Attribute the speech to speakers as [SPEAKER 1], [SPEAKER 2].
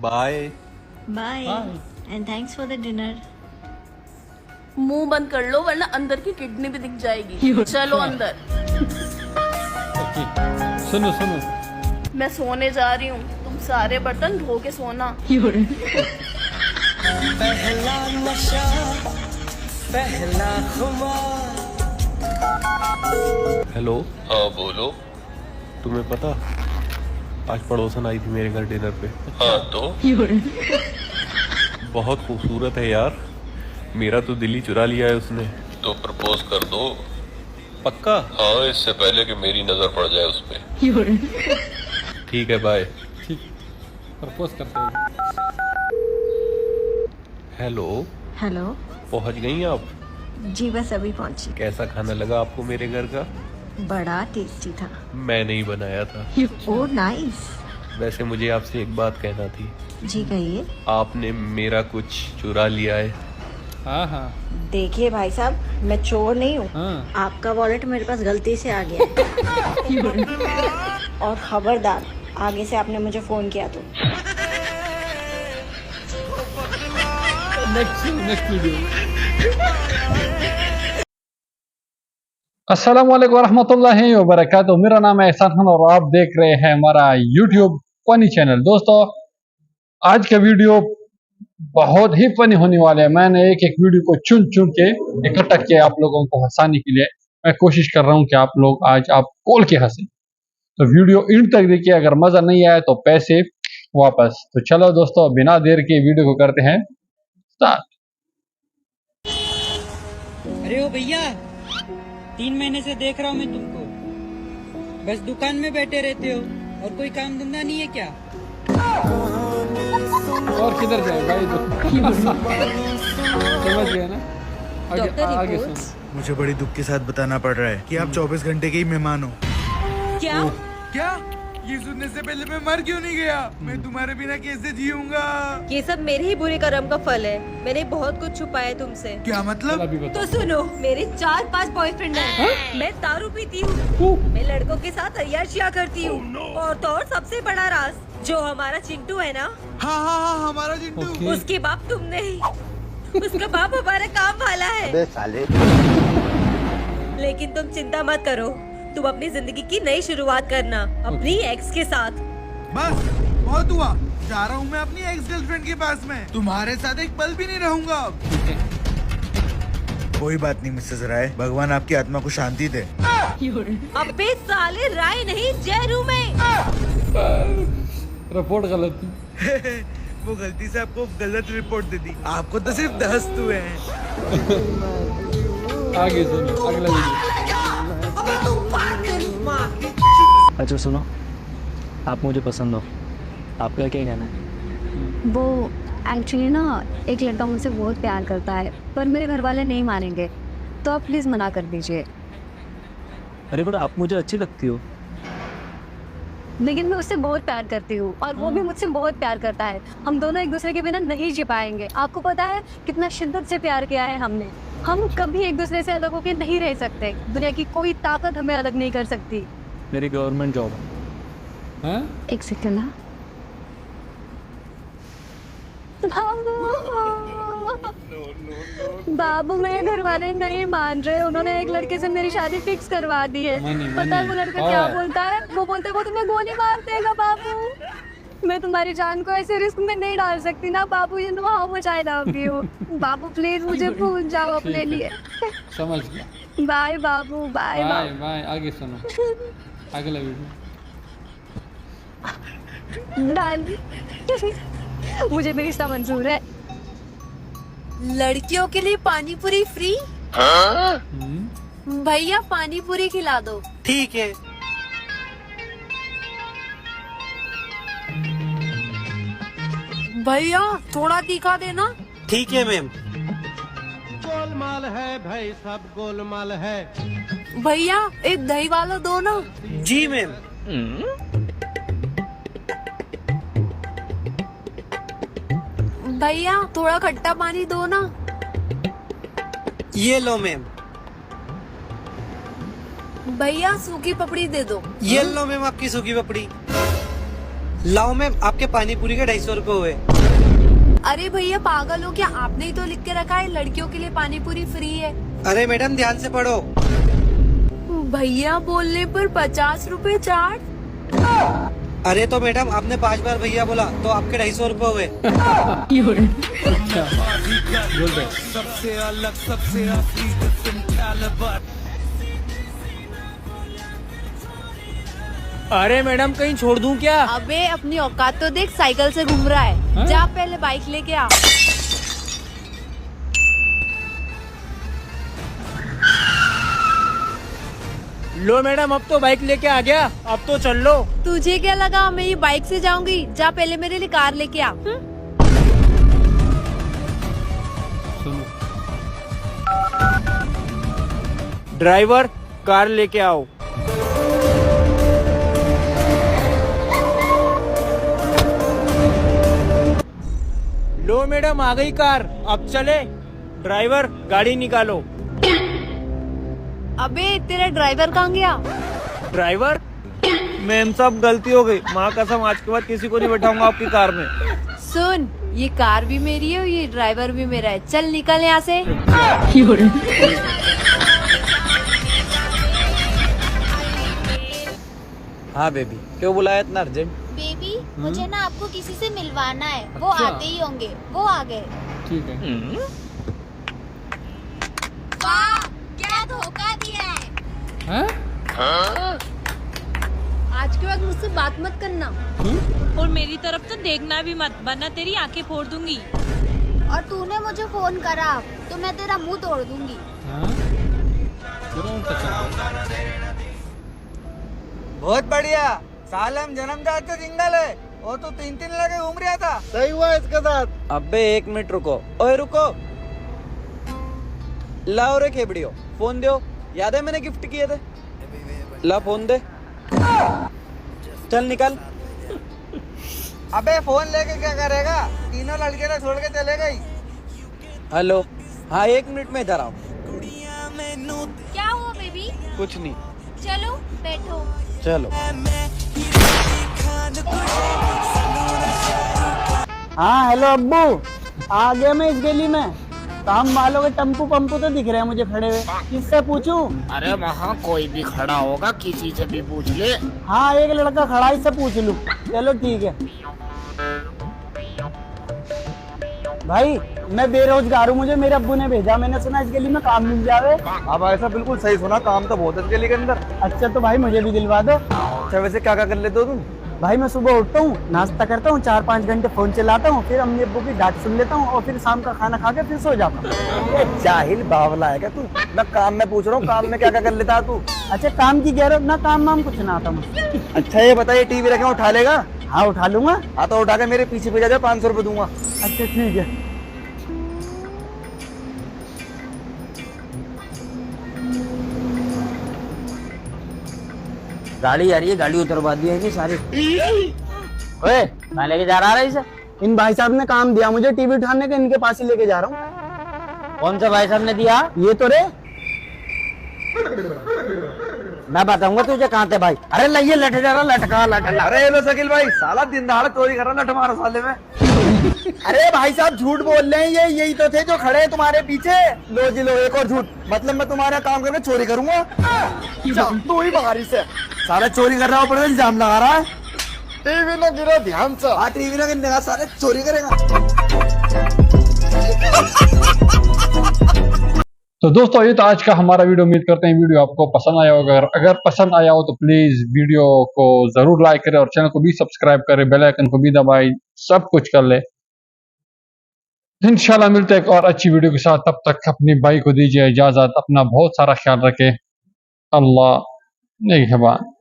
[SPEAKER 1] Bye
[SPEAKER 2] bye and thanks for the dinner.
[SPEAKER 3] मुंह बंद कर लो वरना अंदर की किडनी भी दिख जाएगी। चलो अंदर।
[SPEAKER 4] सुनो सुनो,
[SPEAKER 3] मैं सोने जा रही हूँ, तुम सारे बर्तन धो के सोना।
[SPEAKER 5] पहला नशा पहला खुमार।
[SPEAKER 1] हेलो।
[SPEAKER 6] हाँ बोलो।
[SPEAKER 1] तुम्हें पता आज पड़ोसन आई थी मेरे घर डिनर पे।
[SPEAKER 6] हाँ तो
[SPEAKER 1] बहुत खूबसूरत है यार, मेरा तो दिल ही चुरा लिया है उसने।
[SPEAKER 6] तो प्रपोज कर दो।
[SPEAKER 1] पक्का?
[SPEAKER 6] हाँ, इससे पहले कि मेरी नजर पड़ जाए उस पे।
[SPEAKER 1] ठीक है, बाय।
[SPEAKER 4] ठीक, प्रपोज करते हैं।
[SPEAKER 1] हेलो।
[SPEAKER 2] हेलो।
[SPEAKER 1] पहुंच गई आप?
[SPEAKER 2] जी बस अभी पहुंची।
[SPEAKER 1] कैसा खाना लगा आपको मेरे घर का?
[SPEAKER 2] बड़ा टेस्टी था।
[SPEAKER 1] मैं नहीं बनाया था।
[SPEAKER 2] Oh nice.
[SPEAKER 1] वैसे मुझे आपसे एक बात कहना थी।
[SPEAKER 2] जी कहिए।
[SPEAKER 1] आपने मेरा कुछ चुरा लिया है।
[SPEAKER 4] हाँ हाँ
[SPEAKER 2] देखिए भाई साहब, मैं चोर नहीं हूँ।
[SPEAKER 4] हाँ।
[SPEAKER 2] आपका वॉलेट मेरे पास गलती से आ गया है। और खबरदार आगे से आपने मुझे फोन किया तो।
[SPEAKER 4] Next video. अस्सलाम वालेकुम रहमतुल्लाहि व बरकातहू। मेरा नाम है एहसान खान और आप देख रहे हैं हमारा यूट्यूब फनी चैनल। दोस्तों आज का वीडियो बहुत ही फनी होने वाला है। मैंने एक एक वीडियो को चुन चुन के इकट्ठा किया आप लोगों को हंसाने के लिए। मैं कोशिश कर रहा हूं कि आप लोग आज आप खोल के हंसे। तो वीडियो इंड तक देखिए, अगर मजा नहीं आया तो पैसे वापस। तो चलो दोस्तों बिना देर के वीडियो को करते हैं स्टार्ट।
[SPEAKER 7] अरे ओ भैया, 3 महीने से देख रहा हूँ मैं तुमको, बस दुकान में बैठे रहते हो और कोई काम धंधा नहीं है क्या?
[SPEAKER 4] और किधर जाए भाई? समझ गया ना? आगे सुन।
[SPEAKER 8] मुझे बड़ी दुख के साथ बताना पड़ रहा है कि आप 24 घंटे के ही मेहमान हो।
[SPEAKER 7] क्या?
[SPEAKER 8] क्या? ये सुनने से पहले मैं मर क्यों नहीं गया? मैं तुम्हारे बिना कैसे जीऊंगा?
[SPEAKER 9] ये सब मेरे ही बुरे कर्म का फल है। मैंने बहुत कुछ छुपाया है तुमसे।
[SPEAKER 8] क्या मतलब?
[SPEAKER 4] अभी बताओ।
[SPEAKER 9] तो सुनो, मेरे 4-5 बॉयफ्रेंड हैं। मैं दारू पीती हूँ, मैं लड़कों के साथ अय्याशियाँ करती हूँ और तो और सबसे बड़ा राज, जो हमारा चिंटू है ना,
[SPEAKER 8] हाँ हमारा चिंटू।
[SPEAKER 4] ओके।
[SPEAKER 9] उसके बाप तुम नहीं, उसका बाप हमारा काम वाला है।
[SPEAKER 5] अबे साले।
[SPEAKER 9] लेकिन तुम चिंता मत करो, तुम अपनी जिंदगी की नई शुरुआत करना अपनी एक्स के साथ।
[SPEAKER 8] बस बहुत हुआ, जा रहा हूँ मैं अपनी एक्स गर्लफ्रेंड के पास में। तुम्हारे साथ एक पल भी नहीं रहूंगा अब। कोई बात नहीं मिसेस राय, भगवान आपकी आत्मा को शांति दे।
[SPEAKER 9] अबे साले, राय नहीं जयरू में।
[SPEAKER 4] रिपोर्ट गलत।
[SPEAKER 8] वो गलती से आपको गलत रिपोर्ट दे दी। आपको तो सिर्फ 10 हुए हैं।
[SPEAKER 4] आगे सुनो, अगला वीडियो।
[SPEAKER 10] अच्छा सुनो, आप मुझे पसंद हो, आपका क्या कहना है?
[SPEAKER 11] वो एक्चुअली ना एक लड़का मुझसे बहुत प्यार करता है, पर मेरे घर वाले नहीं मानेंगे, तो आप प्लीज़ मना कर दीजिए।
[SPEAKER 10] अरे पर आप मुझे अच्छी लगती हो।
[SPEAKER 11] लेकिन मैं उससे बहुत प्यार करती हूँ और वो भी मुझसे बहुत प्यार करता है। हम दोनों एक दूसरे के बिना नहीं जी पाएंगे। आपको पता है कितना शिद्दत से प्यार किया है हमने। हम कभी एक दूसरे से अलग होकर नहीं रह सकते। दुनिया की कोई ताकत हमें अलग नहीं कर सकती।
[SPEAKER 10] मेरी गवर्नमेंट जॉब है।
[SPEAKER 4] हाँ?
[SPEAKER 11] एक सेकंड ना। बाबू, मेरे घर वाले नहीं मान रहे। उन्होंने एक लड़के से मेरी शादी फिक्स करवा दी है। पता है वो लड़का क्या बोलता है? वो बोलता है वो तुम्हें गोली मार देगा। बाबू, मैं तुम्हारी जान को ऐसे रिस्क में नहीं डाल सकती ना बाबू। You know how much I love you. बाबू प्लीज मुझे भूल जाओ अपने लिए।
[SPEAKER 4] समझ गया।
[SPEAKER 11] बाय बाबू, बाय
[SPEAKER 4] बाय
[SPEAKER 11] बाय।
[SPEAKER 4] बाय। आगे सुनो, अगला वीडियो।
[SPEAKER 11] मुझे भी रिश्ता मंजूर है।
[SPEAKER 9] लड़कियों के लिए पानी पूरी फ्री। भैया पानी पूरी खिला दो।
[SPEAKER 5] ठीक है।
[SPEAKER 9] भैया थोड़ा तीखा देना।
[SPEAKER 5] ठीक है मैम।
[SPEAKER 7] गोलमाल है भाई, सब गोलमाल है।
[SPEAKER 9] भैया एक दही वाला दो ना।
[SPEAKER 5] जी मैम।
[SPEAKER 9] भैया थोड़ा खट्टा पानी दो ना।
[SPEAKER 5] ये लो मैम।
[SPEAKER 9] भैया सूखी पपड़ी दे दो।
[SPEAKER 5] ये लो मैम आपकी सूखी पपड़ी। लाओ मैम, आपके पानी पूरी के 250 रुपए हुए।
[SPEAKER 9] अरे भैया पागल हो क्या? आपने ही तो लिख के रखा है लड़कियों के लिए पानी पूरी फ्री है।
[SPEAKER 5] अरे मैडम ध्यान से पढ़ो।
[SPEAKER 9] भैया बोलने पर 50 रुपए चार्ज।
[SPEAKER 5] अरे तो मैडम आपने 5 बार भैया बोला तो आपके 250 रुपए हुए।
[SPEAKER 8] सबसे अलग सबसे असली।
[SPEAKER 7] अरे मैडम कहीं छोड़ दूं क्या?
[SPEAKER 9] अबे अपनी औकात तो देख, साइकिल से घूम रहा है। जा पहले बाइक लेके आ।
[SPEAKER 7] लो मैडम अब तो बाइक लेके आ गया, अब तो चल लो।
[SPEAKER 9] तुझे क्या लगा मैं ये बाइक से जाऊंगी? जा पहले मेरे लिए कार लेके आ।
[SPEAKER 7] ड्राइवर कार लेके आओ। लो मैडम आ गई कार, अब चले। ड्राइवर गाड़ी निकालो।
[SPEAKER 9] अबे तेरा ड्राइवर कहाँ गया?
[SPEAKER 7] ड्राइवर? मैम साहब गलती हो गई, माँ कसम आज के बाद किसी को नहीं बैठाऊंगा आपकी कार में।
[SPEAKER 9] सुन, ये कार भी मेरी है और ये ड्राइवर भी मेरा है। चल निकल यहाँ से।
[SPEAKER 5] हाँ बेबी, क्यों बुलाया इतना अर्जेंट?
[SPEAKER 11] बेबी मुझे ना आपको किसी से मिलवाना है, वो आते ही होंगे। वो आ गए।
[SPEAKER 4] ठीक है।
[SPEAKER 11] वाह क्या धोखा दिया है।
[SPEAKER 9] आज के बाद मुझसे बात मत करना।
[SPEAKER 12] और मेरी तरफ तो देखना भी मत, वरना तेरी आंखें फोड़ दूंगी।
[SPEAKER 11] और तूने मुझे फोन करा तो मैं तेरा मुंह तोड़ दूंगी।
[SPEAKER 5] बहुत बढ़िया। साल हम जन्मजात से सिंगल है, वो तो 3-3 लगे घूम रहा था।
[SPEAKER 8] सही हुआ इसके साथ।
[SPEAKER 5] अबे 1 मिनट रुको। ओए रुको, लाओ रे खेबड़ियो, फोन दो। याद है मैंने गिफ्ट किए थे? ला फोन दे। चल निकल। अबे फोन लेके क्या करेगा? तीनों लड़के तो छोड़ के चले गई। हेलो, हाँ 1 मिनट में इधर आओ।
[SPEAKER 11] क्या हुआ बेबी?
[SPEAKER 5] कुछ नहीं।
[SPEAKER 11] चलो बैठो।
[SPEAKER 5] चलो।
[SPEAKER 13] हाँ हेलो अब्बू, आ गया मैं इस गली में। काम वालों के टम्पू पंपू तो दिख रहे हैं मुझे खड़े हुए। किससे पूछूं?
[SPEAKER 14] अरे वहाँ कोई भी खड़ा होगा, किसी से भी पूछ ले।
[SPEAKER 13] हाँ एक लड़का खड़ा, इससे पूछ लूं। चलो ठीक है। भाई मैं बेरोजगार हूँ, मुझे मेरे अब्बू ने भेजा। मैंने सुना इस गली में काम मिल जावे।
[SPEAKER 8] अब ऐसा बिल्कुल सही सुना, काम तो बहुत है इस गली के अंदर।
[SPEAKER 13] अच्छा तो भाई मुझे भी दिलवा दो।
[SPEAKER 8] अच्छा वैसे क्या क्या कर लेते हो तुम?
[SPEAKER 13] भाई मैं सुबह उठता हूँ, नाश्ता करता हूँ, 4-5 घंटे फोन चलाता हूँ, फिर अम्मी अब्बू की डांट सुन लेता हूँ और फिर शाम का खाना खा के फिर सो जाता हूँ।
[SPEAKER 8] जाहिल बावला है क्या तू? मैं काम में पूछ रहा हूँ, काम में क्या क्या कर लेता है तू?
[SPEAKER 13] अच्छा काम की कह रहे हो ना? काम वाम कुछ ना आता मुझे।
[SPEAKER 8] अच्छा ये बताइए, टीवी रखे उठा लेगा?
[SPEAKER 13] हाँ उठा लूंगा।
[SPEAKER 8] हाँ तो उठा के मेरे पीछे भेजा जाए, 500 रुपए दूंगा।
[SPEAKER 13] अच्छा ठीक है।
[SPEAKER 14] गाड़ी आ रही है, गाड़ी उतरवा दी है सारी। ओए कहाँ लेके जा रहा है इसे?
[SPEAKER 13] इन भाई साहब ने काम दिया मुझे टीवी उठाने का, इनके पास ही लेके जा रहा हूँ।
[SPEAKER 14] कौन सा भाई साहब ने दिया?
[SPEAKER 13] ये तो रे।
[SPEAKER 14] मैं बताऊंगा तुझे कहाँ थे भाई। अरे लइए लट जा रहा, लटका लटका।
[SPEAKER 8] अरे लो शकील भाई, साला दिन दहाड़े चोरी कर रहा, लठ मारा साले में।
[SPEAKER 13] अरे भाई साहब झूठ बोल रहे हैं, ये यही तो थे जो खड़े हैं तुम्हारे पीछे। लो जी लो, एक और झूठ। मतलब मैं तुम्हारा काम करके चोरी करूंगा? तू ही बाहरी से
[SPEAKER 8] साला चोरी कर रहा, ऊपर से इल्जाम लगा रहा है।
[SPEAKER 13] टीवी न गिरो ध्यान से।
[SPEAKER 8] हाँ टीवी ना गिरने का, साले चोरी करेगा।
[SPEAKER 4] तो दोस्तों ये तो आज का हमारा वीडियो। उम्मीद करते हैं वीडियो आपको पसंद आया होगा। अगर पसंद आया हो तो प्लीज वीडियो को जरूर लाइक करें और चैनल को भी सब्सक्राइब करें, बेल आइकन को भी दबाएं, सब कुछ कर ले। इंशाल्लाह मिलते हैं एक और अच्छी वीडियो के साथ। तब तक अपनी भाई को दीजिए इजाजत। अपना बहुत सारा ख्याल रखें। अल्लाह निगहबान।